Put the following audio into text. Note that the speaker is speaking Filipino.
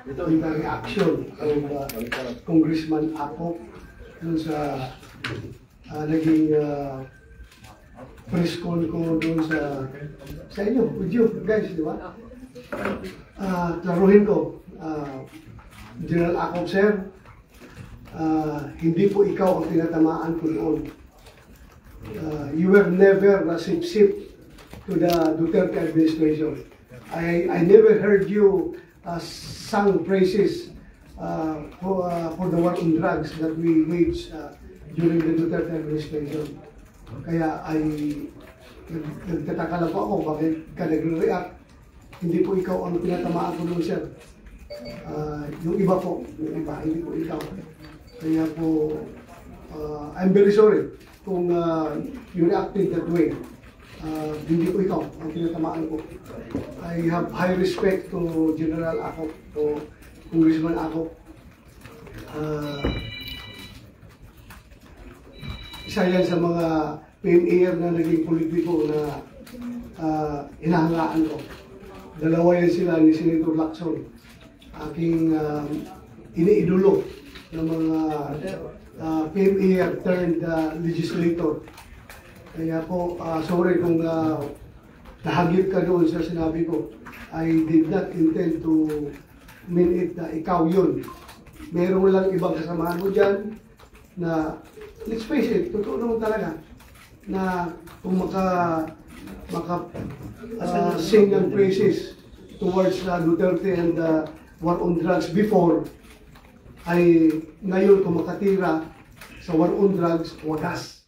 with the reaction of Congressman Ako dun sa naging press call ko dun sa inyo, with you guys, di ba? Klaruhin ko, General Ako, sir, hindi po ikaw ang tinatamaan ko noon. You were never a sip-sip to the Duterte administration. I never heard you sung praises for the war on drugs that we waged during the Duterte administration. Kaya nagtataka lang po ako bakit ka nagre-react. Hindi po ikaw ang pinatamaan ko noon, sir. Yung iba po, hindi po ikaw. Kaya po, I'm very sorry kung you reacted that way. Hindi po ikaw ang pinatamaan ko. I have high respect to General Ako, to Congressman Ako. Isa yan sa mga PNAR na naging politiko na hinahangaan ko. Dalawa yan sila ni Senator Lacson, aking iniidolo ng mga PNAR turned legislator. Kaya po, sorry kung nahagip ka doon sa sinabi ko. I did not intend to mean it na ikaw yun. Meron lang ibang kasamahan mo dyan na, let's face it, totoo naman talaga, na kung sing ng praises towards Duterte and war on drugs before, ay ngayon kung makatira sa war on drugs, wagas.